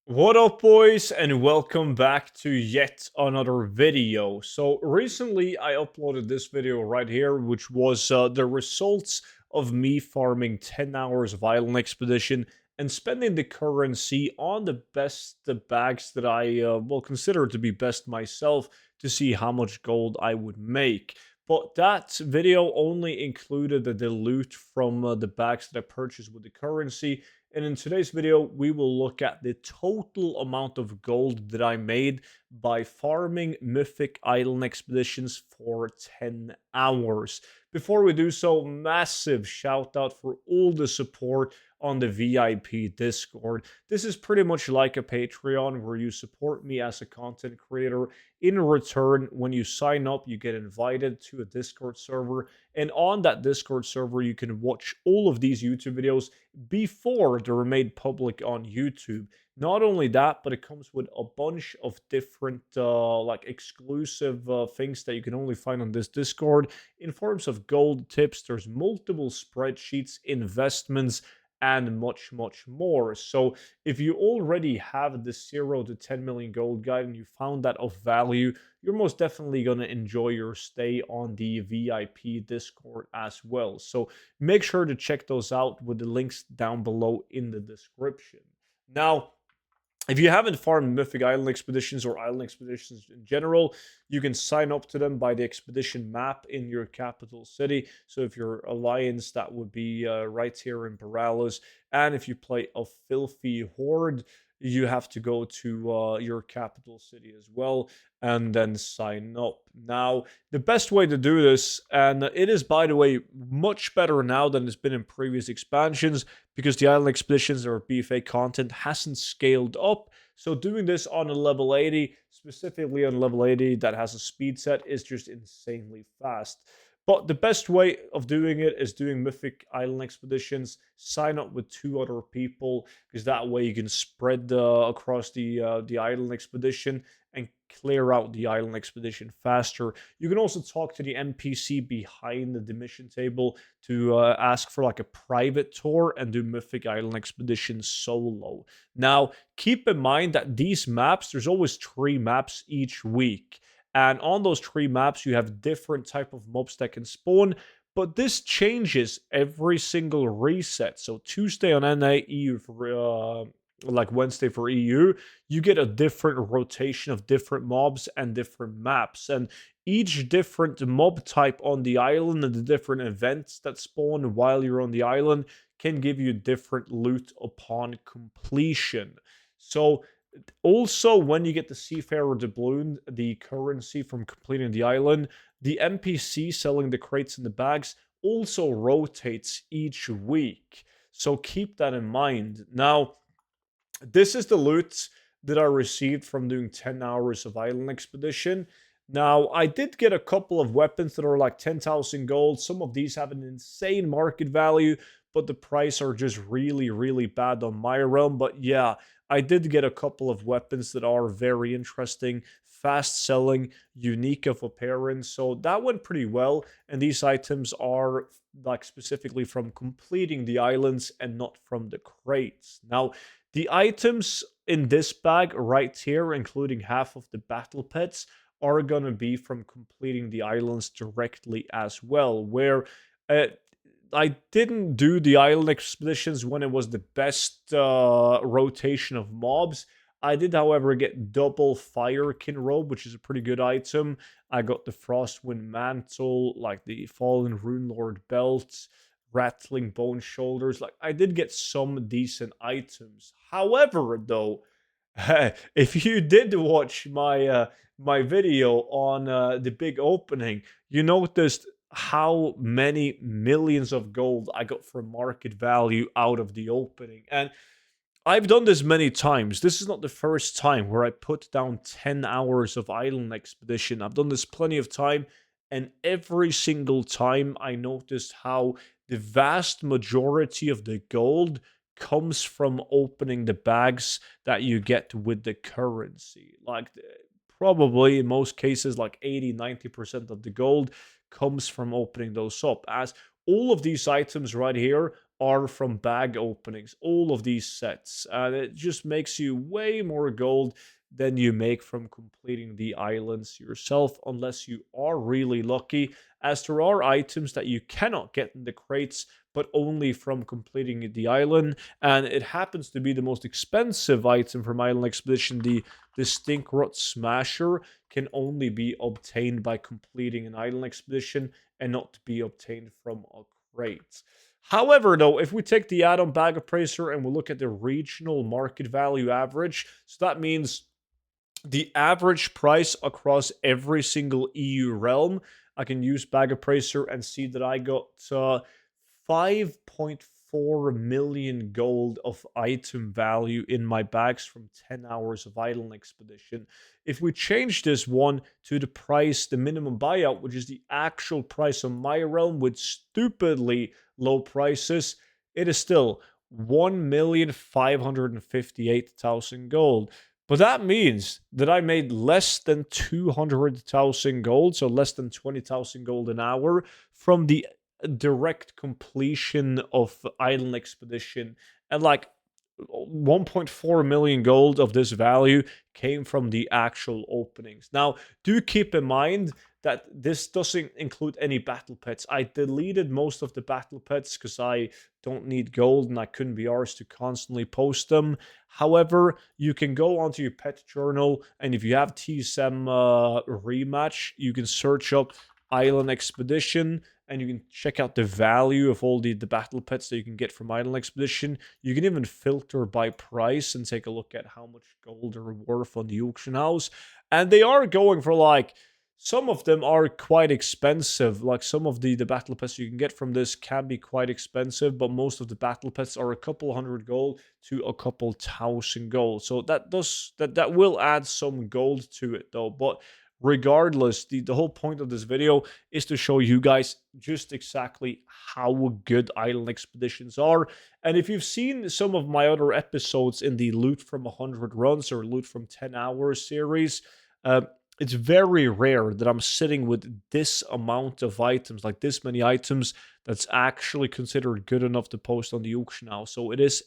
What up, boys, and welcome back to yet another video. So recently I uploaded this video right here, which was the results of me farming 10 hours of Island Expedition and spending the currency on the best bags that I will consider to be best myself to see how much gold I would make. But that video only included the loot from the bags that I purchased with the currency, and in today's video, we will look at the total amount of gold that I made by farming Mythic Island Expeditions for 10 hours. Before we do so, massive shout out for all the support on the VIP Discord. This is pretty much like a Patreon where you support me as a content creator. In return, when you sign up, you get invited to a Discord server, and on that Discord server, you can watch all of these YouTube videos before they were made public on YouTube. Not only that, but it comes with a bunch of different like exclusive things that you can only find on this Discord in forms of gold tips. There's multiple spreadsheets, investments, and much more. So if you already have the 0 to 10 million gold guide and you found that of value, you're most definitely going to enjoy your stay on the VIP Discord as well. So make sure to check those out with the links down below in the description. Now, if you haven't farmed Mythic Island Expeditions or Island Expeditions in general, you can sign up to them by the expedition map in your capital city. So if you're Alliance, that would be right here in Paralis. And if you play a Filthy Horde, you have to go to your capital city as well and then sign up. Now, the best way to do this, and it is, by the way, much better now than it's been in previous expansions, because the Island Expeditions or BFA content hasn't scaled up. So doing this on a level 80, specifically on level 80 that has a speed set, is just insanely fast. But the best way of doing it is doing Mythic Island Expeditions. Sign up with 2 other people, because that way you can spread across the island expedition and clear out the island expedition faster. You can also talk to the NPC behind the mission table to ask for like a private tour and do Mythic Island Expedition solo. Now, keep in mind that these maps, there's always 3 maps each week. And on those 3 maps, you have different type of mobs that can spawn, but this changes every single reset. So Tuesday on NA, EU for like Wednesday for EU, you get a different rotation of different mobs and different maps. And each different mob type on the island and the different events that spawn while you're on the island can give you different loot upon completion. So also, when you get the Seafarer doubloon, the currency from completing the island, the NPC selling the crates and the bags also rotates each week. So keep that in mind. Now, this is the loot that I received from doing 10 hours of Island Expedition. Now, I did get a couple of weapons that are like 10,000 gold. Some of these have an insane market value, but the price are just really bad on my realm. But yeah, I did get a couple of weapons that are very interesting, fast selling, unique of appearance. So that went pretty well. And these items are like specifically from completing the islands and not from the crates. Now, the items in this bag right here, including half of the battle pets, are going to be from completing the islands directly as well, where I didn't do the island expeditions when it was the best rotation of mobs. I did, however, get double Firekin robe, which is a pretty good item. I got the Frostwind mantle, like the Fallen Runelord belt, Rattling Bone shoulders. Like, I did get some decent items. However, though, if you did watch my video on the big opening, you noticed how many millions of gold I got from market value out of the opening. And I've done this many times. This is not the first time where I put down 10 hours of Island Expedition. I've done this plenty of time, and every single time I noticed how the vast majority of the gold comes from opening the bags that you get with the currency. Like, probably in most cases, like 80-90% of the gold comes from opening those up, as all of these items right here are from bag openings. All of these sets. And it just makes you way more gold than you make from completing the islands yourself, unless you are really lucky, as there are items that you cannot get in the crates, but only from completing the island. And it happens to be the most expensive item from Island Expedition, the Stink Rot Smasher, can only be obtained by completing an island expedition and not to be obtained from a crate. However, though, if we take the add-on bag appraiser and we look at the regional market value average, so that means the average price across every single EU realm, I can use bag appraiser and see that I got 5.4 million gold of item value in my bags from 10 hours of island expedition. If we change this one to the price, the minimum buyout, which is the actual price of my realm with stupidly low prices, it is still 1,558,000 gold. But that means that I made less than 200,000 gold, so less than 20,000 gold an hour from the direct completion of Island Expedition. And like 1.4 million gold of this value came from the actual openings. Now, do keep in mind that this doesn't include any battle pets. I deleted most of the battle pets because I don't need gold and I couldn't be arsed to constantly post them. However, you can go onto your pet journal, and if you have TSM rematch, you can search up Island Expedition and you can check out the value of all the battle pets that you can get from Island Expedition. You can even filter by price and take a look at how much gold they're worth on the auction house. And they are going for like, some of them are quite expensive. Like some of the battle pets you can get from this can be quite expensive, but most of the battle pets are a couple hundred gold to a couple thousand gold. So that will add some gold to it though. But regardless, the whole point of this video is to show you guys just exactly how good island expeditions are. And if you've seen some of my other episodes in the loot from 100 runs or loot from 10 hours series, it's very rare that I'm sitting with this amount of items, like this many items, that's actually considered good enough to post on the auction house. So it is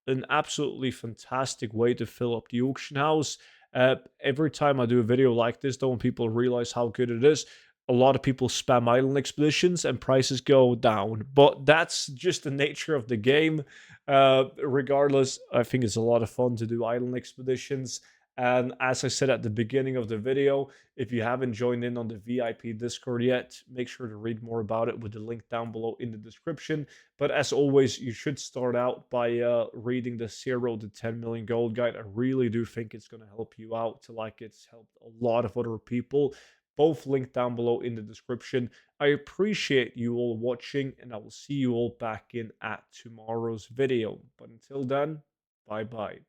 an absolutely fantastic way to fill up the auction house. Every time I do a video like this, though, when people realize how good it is, a lot of people spam island expeditions and prices go down. But that's just the nature of the game. Regardless, I think it's a lot of fun to do island expeditions. And as I said at the beginning of the video, if you haven't joined in on the VIP Discord yet, make sure to read more about it with the link down below in the description. But as always, you should start out by reading the 0 to 10 million gold guide. I really do think it's going to help you out, like it's helped a lot of other people. Both linked down below in the description. I appreciate you all watching, and I will see you all back in at tomorrow's video. But until then, bye-bye.